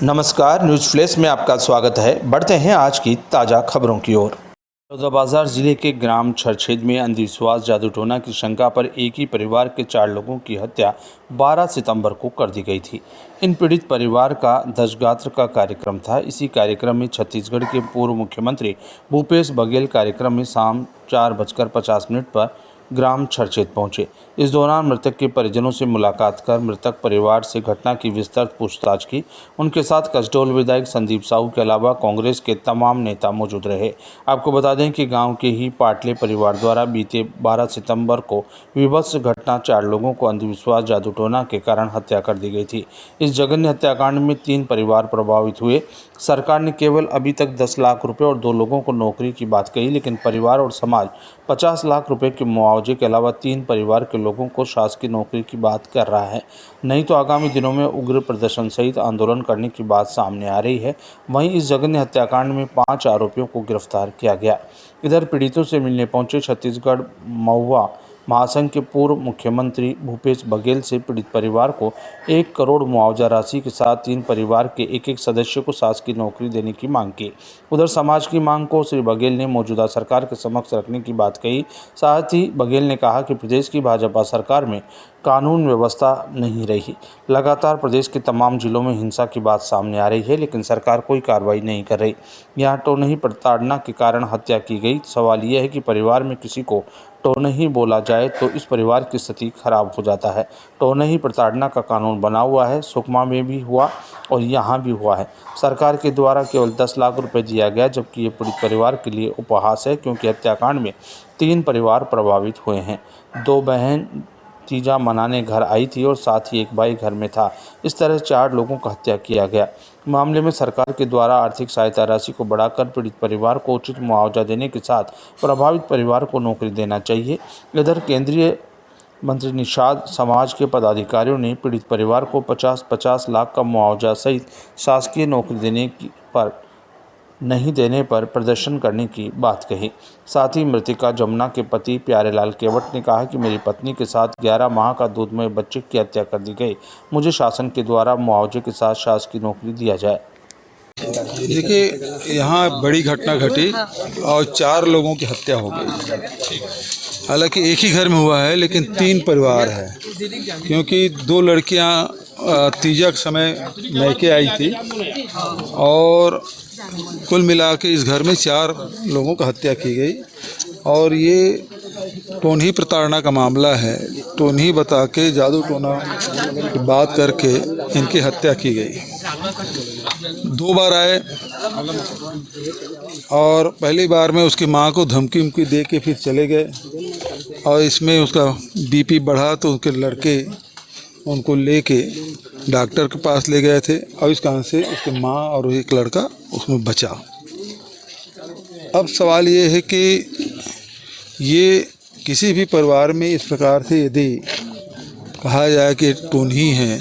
नमस्कार, news flash में आपका स्वागत है। बढ़ते हैं आज की ताज़ा खबरों की ओर। बलौदाबाजार जिले के ग्राम छरछेद में अंधविश्वास जादू टोना की शंका पर एक ही परिवार के 4 लोगों की हत्या 12 सितंबर को कर दी गई थी। इन पीड़ित परिवार का दशगात्र का कार्यक्रम था। इसी कार्यक्रम में छत्तीसगढ़ के पूर्व मुख्यमंत्री भूपेश बघेल कार्यक्रम में शाम 4:50 पर ग्राम छरछेद पहुंचे। इस दौरान मृतक के परिजनों से मुलाकात कर मृतक परिवार से घटना की विस्तृत पूछताछ की। उनके साथ कसडोल विधायक संदीप साहू के अलावा कांग्रेस के तमाम नेता मौजूद रहे। आपको बता दें कि गांव के ही पाटले परिवार द्वारा बीते 12 सितंबर को विभत्स घटना 4 लोगों को अंधविश्वास जादू टोना के कारण हत्या कर दी गई थी। इस जघन्य हत्याकांड में 3 परिवार प्रभावित हुए। सरकार ने केवल अभी तक 10 लाख रुपए और 2 लोगों को नौकरी की बात कही, लेकिन परिवार और समाज 50 लाख रुपए के मुआवजे के अलावा 3 परिवार के लोगों को शासकीय नौकरी की बात कर रहा है। नहीं तो आगामी दिनों में उग्र प्रदर्शन सहित आंदोलन करने की बात सामने आ रही है। वहीं इस जघन्य हत्याकांड में 5 आरोपियों को गिरफ्तार किया गया। इधर पीड़ितों से मिलने पहुंचे छत्तीसगढ़ महुआ महासंघ के पूर्व मुख्यमंत्री भूपेश बघेल से पीड़ित परिवार को 1 करोड़ मुआवजा राशि के साथ 3 परिवार के एक सदस्य को शासकीय नौकरी देने की मांग की। उधर समाज की मांग को श्री बघेल ने मौजूदा सरकार के समक्ष रखने की बात कही। साथ ही बघेल ने कहा कि प्रदेश की भाजपा सरकार में कानून व्यवस्था नहीं रही। लगातार प्रदेश के तमाम जिलों में हिंसा की बात सामने आ रही है, लेकिन सरकार कोई कार्रवाई नहीं कर रही। यहाँ टोनही प्रताड़ना के कारण हत्या की गई। सवाल यह है कि परिवार में किसी को टोनही बोला जाए तो इस परिवार की स्थिति खराब हो जाता है। टोनही प्रताड़ना का कानून बना हुआ है, सुकमा में भी हुआ और यहाँ भी हुआ है। सरकार के द्वारा केवल 10 लाख रुपए दिया गया, जबकि ये पीड़ित परिवार के लिए उपहास है, क्योंकि हत्याकांड में 3 परिवार प्रभावित हुए हैं। 2 बहन तीजा मनाने घर आई थी और साथ ही 1 भाई घर में था। इस तरह 4 लोगों का हत्या किया गया। मामले में सरकार के द्वारा आर्थिक सहायता राशि को बढ़ाकर पीड़ित परिवार को उचित मुआवजा देने के साथ प्रभावित परिवार को नौकरी देना चाहिए। इधर केंद्रीय मंत्री निषाद समाज के पदाधिकारियों ने पीड़ित परिवार को 50-50 लाख का मुआवजा सहित शासकीय नौकरी नहीं देने पर प्रदर्शन करने की बात कही। साथ ही मृतिका जमुना के पति प्यारेलाल केवट ने कहा कि मेरी पत्नी के साथ 11 माह का दूधमय बच्चे की हत्या कर दी गई। मुझे शासन के द्वारा मुआवजे के साथ शासकीय नौकरी दिया जाए। देखिए, यहाँ बड़ी घटना घटी और 4 लोगों की हत्या हो गई। हालांकि एक ही घर में हुआ है, लेकिन 3 परिवार है, क्योंकि 2 लड़कियाँ तीजा के समय मैके आई थी और कुल मिला के इस घर में 4 लोगों का हत्या की गई। और ये टोनही प्रताड़ना का मामला है। टोनही बता के जादू टोना की बात करके इनकी हत्या की गई। 2 बार आए और पहली बार में उसकी माँ को धमकी उमकी दे के फिर चले गए और इसमें उसका बीपी बढ़ा तो उनके लड़के उनको लेके डॉक्टर के पास ले गए थे और इस कारण से उसकी माँ और एक लड़का उसमें बचा। अब सवाल ये है कि ये किसी भी परिवार में इस प्रकार से यदि कहा जाए कि टोनही है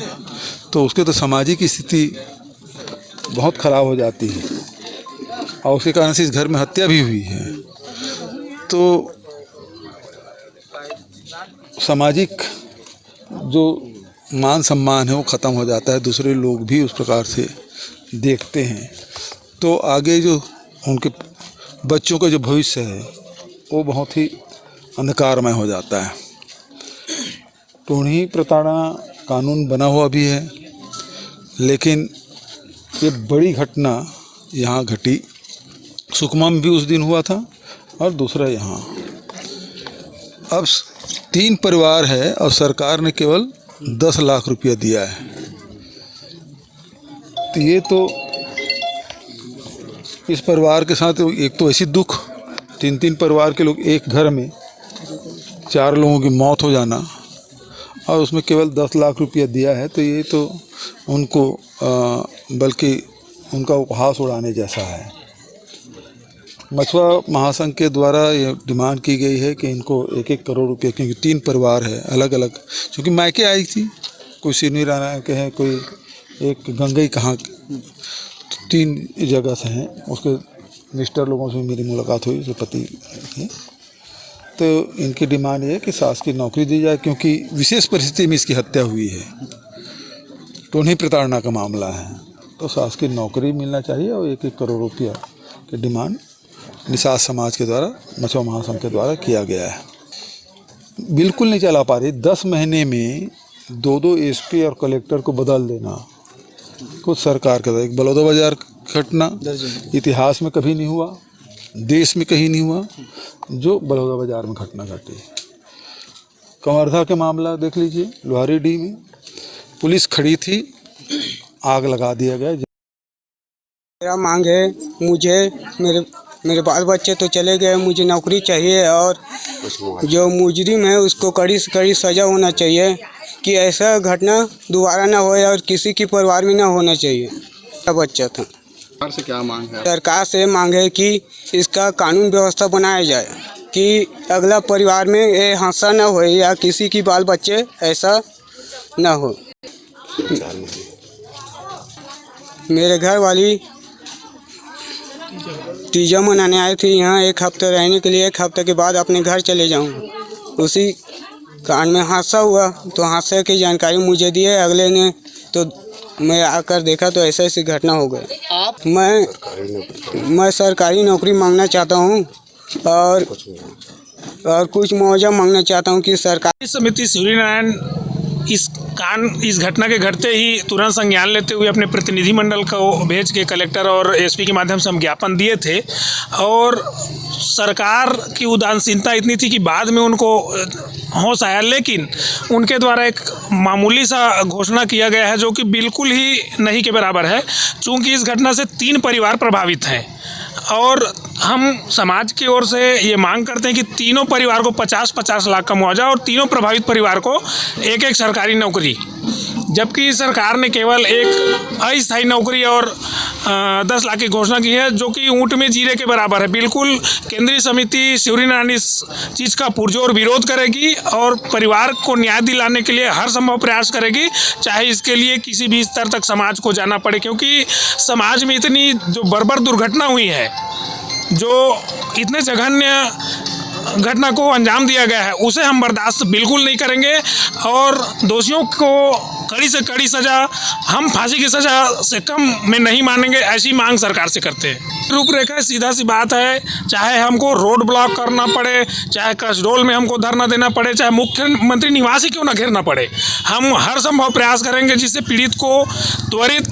तो उसके तो सामाजिक स्थिति बहुत ख़राब हो जाती है और उसके कारण से इस घर में हत्या भी हुई है। तो सामाजिक जो मान सम्मान है वो ख़त्म हो जाता है। दूसरे लोग भी उस प्रकार से देखते हैं तो आगे जो उनके बच्चों का जो भविष्य है वो बहुत ही अंधकारमय हो जाता है। टोनही प्रताड़ना कानून बना हुआ भी है, लेकिन ये बड़ी घटना यहाँ घटी। सुकमा में भी उस दिन हुआ था और दूसरा यहाँ। अब 3 परिवार है और सरकार ने केवल 10 लाख रुपया दिया है। तो ये तो इस परिवार के साथ एक तो ऐसी दुख, 3 परिवार के लोग एक घर में 4 लोगों की मौत हो जाना और उसमें केवल 10 लाख रुपया दिया है, तो ये तो उनको बल्कि उनका उपहास उड़ाने जैसा है। मछुआ महासंघ के द्वारा ये डिमांड की गई है कि इनको 1-1 करोड़ रुपये, क्योंकि 3 परिवार है अलग अलग, क्योंकि मैके आई थी, कोई सिवनी राना के हैं, कोई एक गंगई कहाँ, तो 3 जगह से हैं। उसके मिस्टर लोगों से मेरी मुलाकात हुई, उसके पति थे। तो इनकी डिमांड ये है कि शासकीय नौकरी दी जाए, क्योंकि विशेष परिस्थिति में इसकी हत्या हुई है। टोनही प्रताड़ना का मामला है। तो शासकीय नौकरी मिलना चाहिए और 1-1 करोड़ रुपया की डिमांड निषाद समाज के द्वारा, मछुआ महासंघ के द्वारा किया गया है। बिल्कुल नहीं चला पा रही। 10 महीने में 2-2 एसपी और कलेक्टर को बदल देना कुछ सरकार का एक बलौदाबाजार घटना इतिहास में कभी नहीं हुआ, देश में कहीं नहीं हुआ जो बलौदाबाजार में घटना घटी। कंवर्धा के मामला देख लीजिए, लोहारीडीह में पुलिस खड़ी थी, आग लगा दिया गया। मेरा मांग है, मुझे मेरे बाल बच्चे तो चले गए, मुझे नौकरी चाहिए और जो मुजरिम है उसको कड़ी से कड़ी सज़ा होना चाहिए कि ऐसा घटना दोबारा ना हो और किसी के परिवार में ना होना चाहिए। बच्चा था। सरकार से क्या मांग है? सरकार से मांग है कि इसका कानून व्यवस्था बनाया जाए कि अगला परिवार में ये हादसा ना हो या किसी की बाल बच्चे ऐसा ना हो। मेरे घर वाली तीजा मनाने आई थी यहाँ 1 हफ्ते रहने के लिए, 1 हफ्ते के बाद अपने घर चले जाऊँगा। उसी कांड में हादसा हुआ तो हादसे की जानकारी मुझे दी है, अगले ने तो मैं आकर देखा तो ऐसी घटना हो गई। मैं सरकारी नौकरी मांगना चाहता हूँ और कुछ मुआवजा मांगना चाहता हूँ कि सरकार समिति सूर्यनारायण इस घटना के घटते ही तुरंत संज्ञान लेते हुए अपने प्रतिनिधिमंडल को भेज के कलेक्टर और एसपी के माध्यम से हम ज्ञापन दिए थे और सरकार की उदासीनता इतनी थी कि बाद में उनको होश आया, लेकिन उनके द्वारा एक मामूली सा घोषणा किया गया है जो कि बिल्कुल ही नहीं के बराबर है। चूँकि इस घटना से 3 परिवार प्रभावित हैं और हम समाज की ओर से ये मांग करते हैं कि तीनों परिवार को 50-50 लाख का मुआवजा और तीनों प्रभावित परिवार को 1-1 सरकारी नौकरी, जबकि सरकार ने केवल एक अस्थायी नौकरी और 10 लाख की घोषणा की है जो कि ऊँट में जीरे के बराबर है। बिल्कुल केंद्रीय समिति सूर्यनारायण इस चीज़ का पुरजोर विरोध करेगी और परिवार को न्याय दिलाने के लिए हर संभव प्रयास करेगी, चाहे इसके लिए किसी भी स्तर तक समाज को जाना पड़े, क्योंकि समाज में इतनी जो बर्बर दुर्घटना हुई है, जो इतने जघन्य घटना को अंजाम दिया गया है, उसे हम बर्दाश्त बिल्कुल नहीं करेंगे और दोषियों को कड़ी से कड़ी सज़ा, हम फांसी की सज़ा से कम में नहीं मानेंगे, ऐसी मांग सरकार से करते हैं। रूपरेखा सीधा सी बात है, चाहे हमको रोड ब्लॉक करना पड़े, चाहे कसडोल में हमको धरना देना पड़े, चाहे मुख्यमंत्री निवास ही क्यों ना घेरना पड़े, हम हर संभव प्रयास करेंगे जिससे पीड़ित को त्वरित